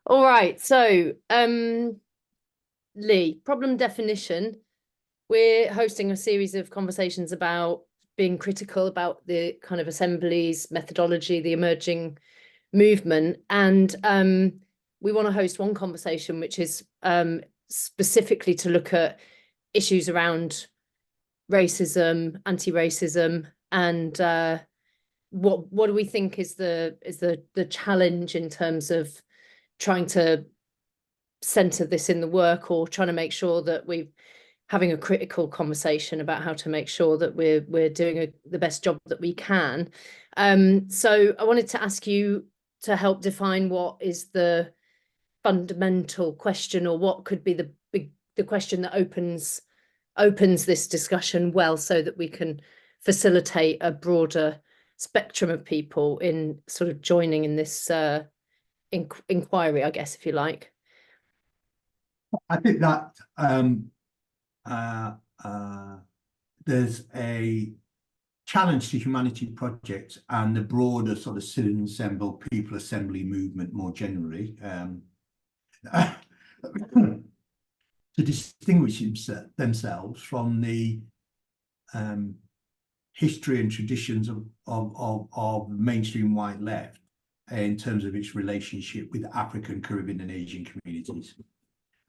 All right. So, Lee, problem definition. We're hosting a series of conversations about being critical about the kind of assemblies, methodology, the emerging movement. And we want to host one conversation, which is specifically to look at issues around racism, anti-racism, and what do we think is the challenge in terms of trying to center this in the work, or trying to make sure that we're having a critical conversation about how to make sure that we're doing the best job that we can. So I wanted to ask you to help define what is the fundamental question, or what could be the question that opens this discussion well, so that we can facilitate a broader spectrum of people in sort of joining in this inquiry, I guess, if you like. I think that there's a challenge to humanity project and the broader sort of citizen assemble, people assembly movement more generally, to distinguish themselves from the history and traditions of mainstream white left in terms of its relationship with African, Caribbean and Asian communities.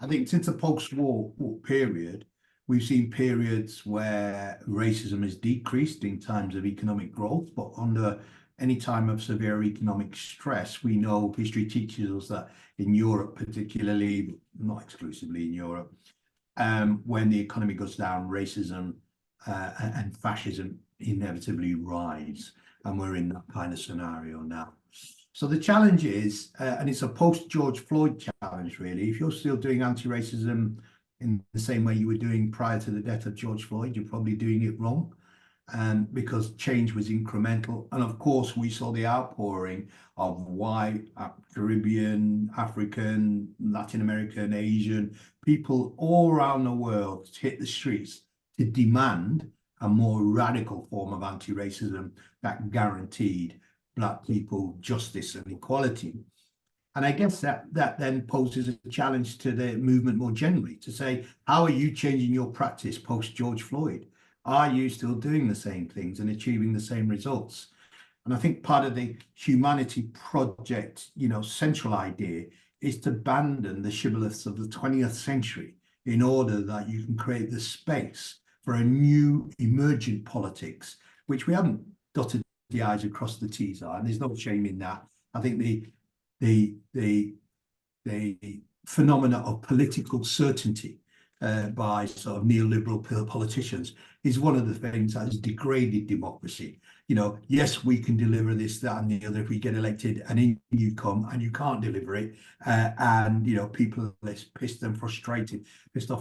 I think since the post-war period, we've seen periods where racism has decreased in times of economic growth, but under any time of severe economic stress, we know history teaches us that in Europe, particularly, not exclusively in Europe, when the economy goes down, racism and fascism inevitably rise. And we're in that kind of scenario now. So the challenge is, and it's a post-George Floyd challenge, really. If you're still doing anti-racism in the same way you were doing prior to the death of George Floyd, you're probably doing it wrong, because change was incremental. And of course, we saw the outpouring of white, Caribbean, African, Latin American, Asian people all around the world hit the streets to demand a more radical form of anti-racism that guaranteed Black people justice and equality. And I guess that then poses a challenge to the movement more generally, to say, how are you changing your practice post George Floyd? Are you still doing the same things and achieving the same results? And I think part of the humanity project, central idea is to abandon the shibboleths of the 20th century in order that you can create the space for a new emergent politics, which we haven't dotted the I's across the T's are, and there's no shame in that. I think the phenomena of political certainty by sort of neoliberal politicians is one of the things that has degraded democracy. Yes, we can deliver this, that, and the other if we get elected, and in you come and you can't deliver it, and people are pissed off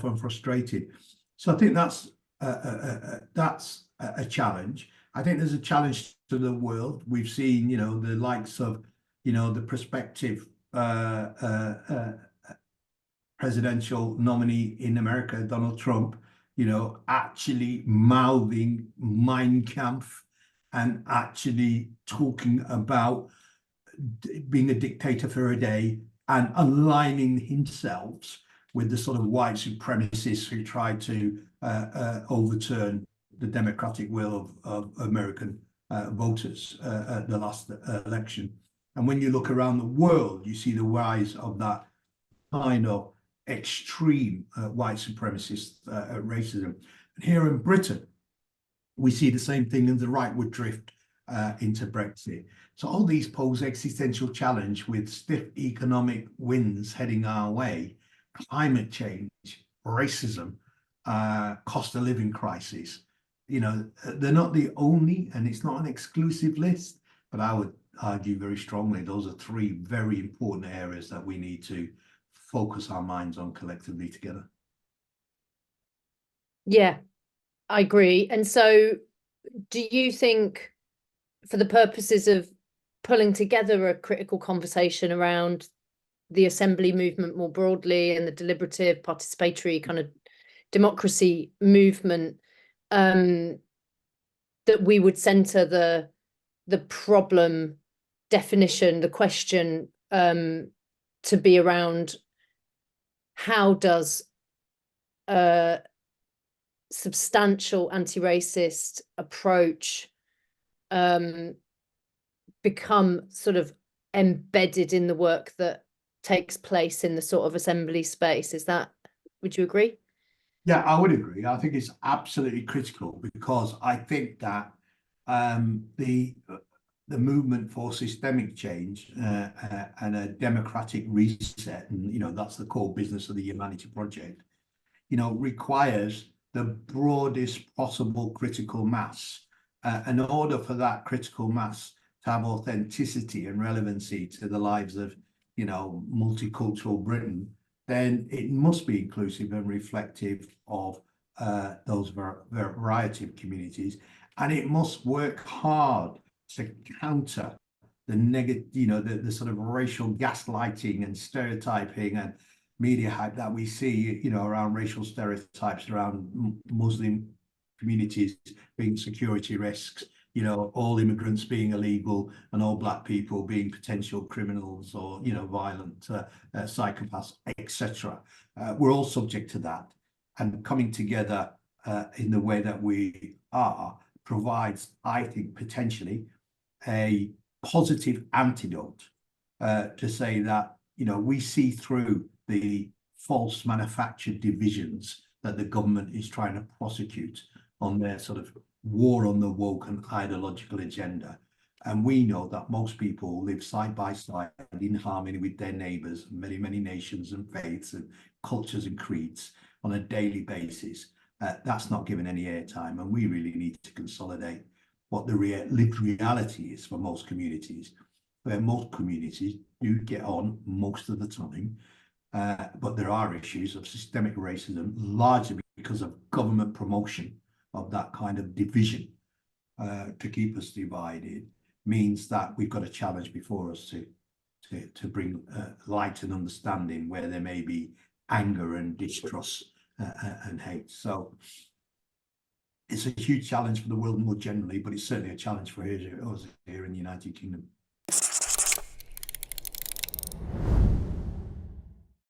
and frustrated. So I think that's a challenge. I think there's a challenge to the world. We've seen, the likes of, the prospective presidential nominee in America, Donald Trump, actually mouthing Mein Kampf and actually talking about being a dictator for a day and aligning himself with the sort of white supremacists who tried to overturn the democratic will of American voters at the last election. And when you look around the world, you see the rise of that kind of extreme white supremacist racism. And here in Britain, we see the same thing, and the right would drift into Brexit. So all these pose existential challenge with stiff economic winds heading our way, climate change, racism, cost of living crisis. They're not the only, and it's not an exclusive list, but I would argue very strongly those are three very important areas that we need to focus our minds on collectively together. Yeah, I agree. And so do you think, for the purposes of pulling together a critical conversation around the assembly movement more broadly and the deliberative, participatory kind of democracy movement, that we would center the problem definition, the question to be around how does a substantial anti-racist approach become sort of embedded in the work that takes place in the sort of assembly space. Would you agree? Yeah, I would agree. I think it's absolutely critical, because I think that the movement for systemic change and a democratic reset, and that's the core business of the Humanity Project, requires the broadest possible critical mass. In order for that critical mass to have authenticity and relevancy to the lives of, multicultural Britain, then it must be inclusive and reflective of those variety of communities, and it must work hard to counter the negative, the sort of racial gaslighting and stereotyping and media hype that we see, around racial stereotypes around Muslim communities being security risks, all immigrants being illegal and all Black people being potential criminals or, violent psychopaths, etc. We're all subject to that. And coming together in the way that we are provides, I think, potentially a positive antidote to say that, we see through the false manufactured divisions that the government is trying to prosecute on their sort of war on the woke and ideological agenda. And we know that most people live side by side in harmony with their neighbours, many, many nations and faiths and cultures and creeds on a daily basis. That's not given any airtime, and we really need to consolidate what the lived reality is for most communities, where most communities do get on most of the time. But there are issues of systemic racism, largely because of government promotion of that kind of division to keep us divided, means that we've got a challenge before us to bring light and understanding where there may be anger and distrust and hate. So it's a huge challenge for the world more generally, but it's certainly a challenge for us here in the United Kingdom.